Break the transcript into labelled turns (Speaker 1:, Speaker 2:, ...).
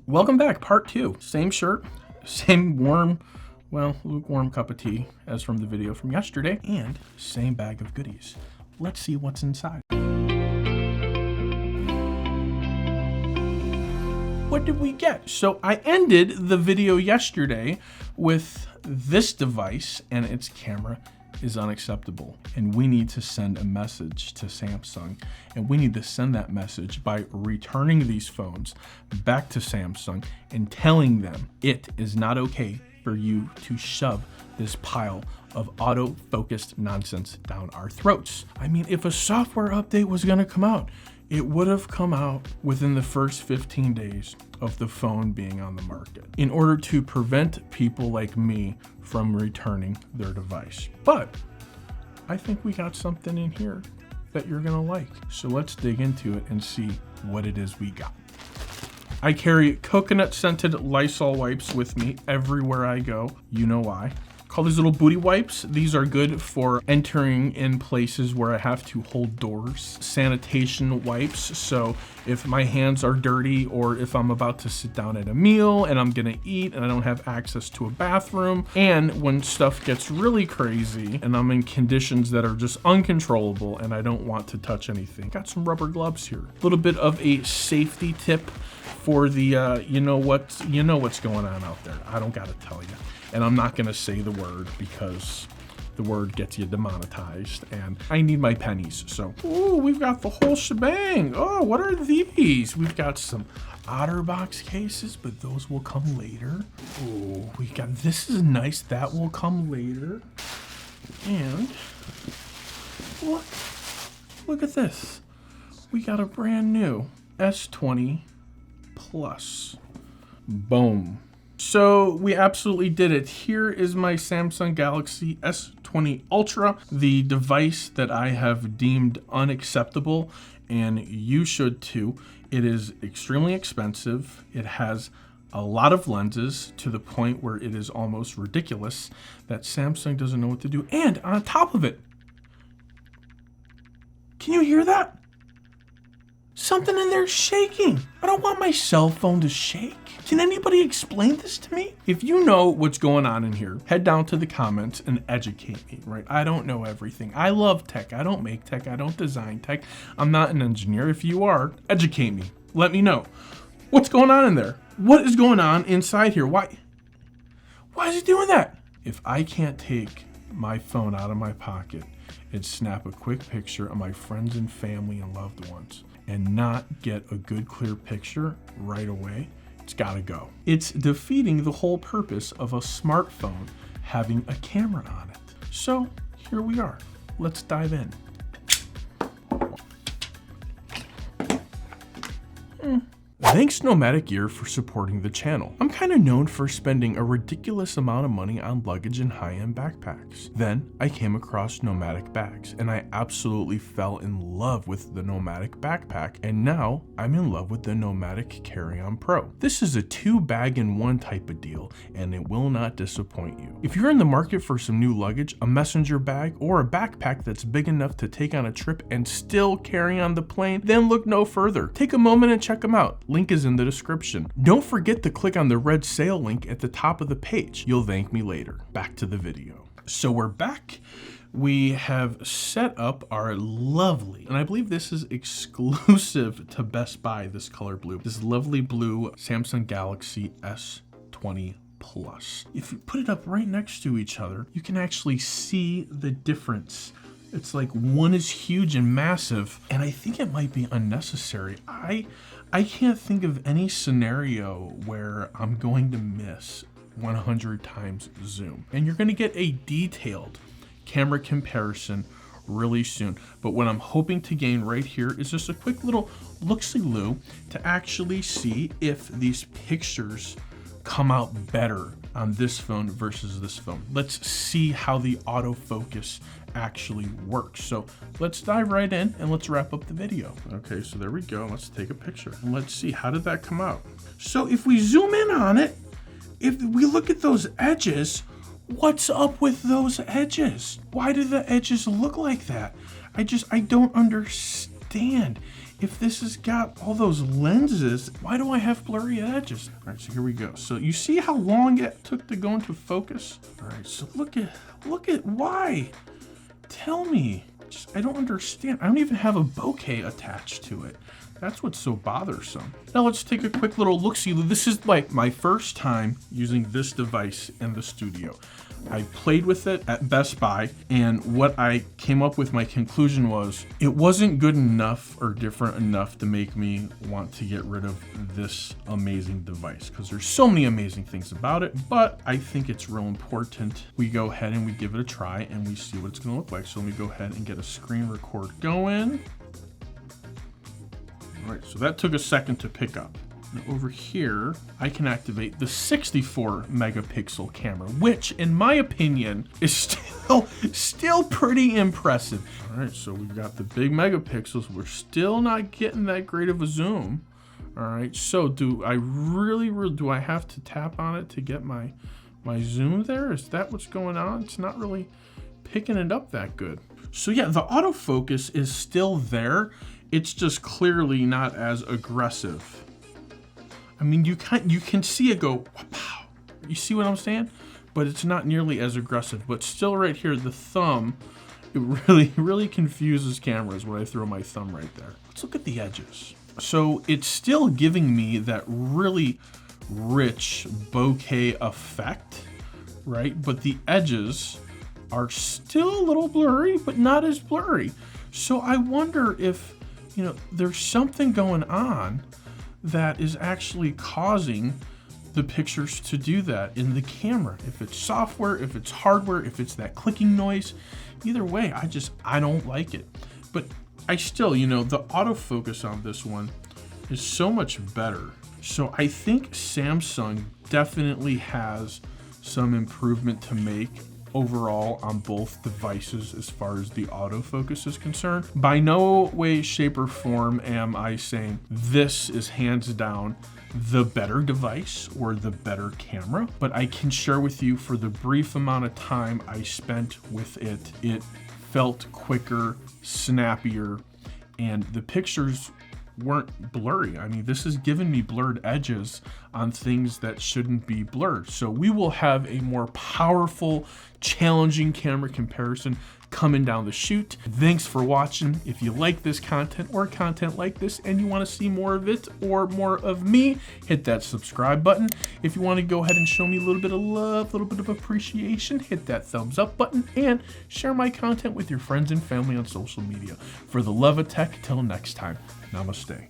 Speaker 1: Welcome back, part 2. Same shirt, same lukewarm cup of tea as from the video from yesterday, and same bag of goodies. Let's see what's inside. What did we get? So I ended the video yesterday with this device, and its camera is unacceptable, and we need to send a message to Samsung, and we need to send that message by returning these phones back to Samsung and telling them it is not okay for you to shove this pile of auto-focused nonsense down our throats. I mean, if a software update was gonna come out, it would have come out within the first 15 days of the phone being on the market in order to prevent people like me from returning their device. But I think we got something in here that you're gonna like. So let's dig into it and see what it is we got. I carry coconut scented Lysol wipes with me everywhere I go. You know why. Call these little booty wipes. These are good for entering in places where I have to hold doors. Sanitation wipes, so if my hands are dirty or if I'm about to sit down at a meal and I'm gonna eat and I don't have access to a bathroom, and when stuff gets really crazy and I'm in conditions that are just uncontrollable and I don't want to touch anything. Got some rubber gloves here. A little bit of a safety tip for the, you know what's going on out there. I don't gotta tell you. And I'm not gonna say the word because the word gets you demonetized and I need my pennies. So, ooh, we've got the whole shebang. Oh, what are these? We've got some OtterBox cases, but those will come later. Oh, we got, this is nice, that will come later. And look at this. We got a brand new S20 Plus. Boom. So we absolutely did it. Here is my Samsung Galaxy S20 Ultra, the device that I have deemed unacceptable, and you should too. It is extremely expensive. It has a lot of lenses to the point where it is almost ridiculous that Samsung doesn't know what to do. And on top of it, can you hear that? Something in there is shaking. I don't want my cell phone to shake. Can anybody explain this to me? If you know what's going on in here, head down to the comments and educate me, right? I don't know everything. I love tech. I don't make tech. I don't design tech. I'm not an engineer. If you are, educate me. Let me know. What's going on in there? What is going on inside here? Why is it doing that? If I can't take my phone out of my pocket and snap a quick picture of my friends and family and loved ones and not get a good clear picture right away, it's gotta go. It's defeating the whole purpose of a smartphone having a camera on it. So here we are. Let's dive in. Thanks Nomadic Gear for supporting the channel. I'm kind of known for spending a ridiculous amount of money on luggage and high-end backpacks. Then I came across Nomadic bags and I absolutely fell in love with the Nomadic backpack, and now I'm in love with the Nomadic Carry-On Pro. This is a 2-bag-in-1 type of deal and it will not disappoint you. If you're in the market for some new luggage, a messenger bag, or a backpack that's big enough to take on a trip and still carry on the plane, then look no further. Take a moment and check them out. Link is in the description. Don't forget to click on the red sale link at the top of the page. You'll thank me later. Back to the video. So we're back. We have set up our lovely, and I believe this is exclusive to Best Buy, this color blue, this lovely blue Samsung Galaxy S20 Plus. If you put it up right next to each other, you can actually see the difference. It's like one is huge and massive, and I think it might be unnecessary. I can't think of any scenario where I'm going to miss 100 times zoom. And you're gonna get a detailed camera comparison really soon. But what I'm hoping to gain right here is just a quick little look-see-loo to actually see if these pictures come out better on this phone versus this phone. Let's see how the autofocus actually works. So let's dive right in and let's wrap up the video. Okay, so there we go. Let's take a picture and let's see, how did that come out? So if we zoom in on it, if we look at those edges, what's up with those edges? Why do the edges look like that? I don't understand. if this has got all those lenses, why do I have blurry edges? All right, so here we go. So you see how long it took to go into focus? All right, so look at why. Tell me. I don't understand. I don't even have a bokeh attached to it. That's what's so bothersome. Now let's take a quick little look-see. This is like my first time using this device in the studio. I played with it at Best Buy, and what I came up with, my conclusion was, it wasn't good enough or different enough to make me want to get rid of this amazing device, because there's so many amazing things about it, but I think it's real important we go ahead and we give it a try and we see what it's gonna look like. So let me go ahead and get a screen record going. All right, so that took a second to pick up. Now over here, I can activate the 64 megapixel camera, which in my opinion is still pretty impressive. All right, so we've got the big megapixels. We're still not getting that great of a zoom. All right, so do I do I have to tap on it to get my zoom there? Is that what's going on? It's not really picking it up that good. So yeah, the autofocus is still there. It's just clearly not as aggressive. I mean, you can see it go, wow. You see what I'm saying? But it's not nearly as aggressive. But still right here, the thumb, it really confuses cameras when I throw my thumb right there. Let's look at the edges. So it's still giving me that really rich bokeh effect, right? But the edges are still a little blurry, but not as blurry. So I wonder if, there's something going on that is actually causing the pictures to do that in the camera. If it's software, if it's hardware, if it's that clicking noise, either way, I don't like it. But I still, the autofocus on this one is so much better. So I think Samsung definitely has some improvement to make overall on both devices as far as the autofocus is concerned. By no way, shape, or form am I saying this is hands down the better device or the better camera, but I can share with you, for the brief amount of time I spent with it, it felt quicker, snappier, and the pictures weren't blurry. I mean, this has given me blurred edges on things that shouldn't be blurred. So we will have a more powerful, challenging camera comparison coming down the chute. Thanks for watching. If you like this content or content like this and you want to see more of it or more of me, hit that subscribe button. If you want to go ahead and show me a little bit of love, a little bit of appreciation, hit that thumbs up button and share my content with your friends and family on social media. For the love of tech, till next time, namaste.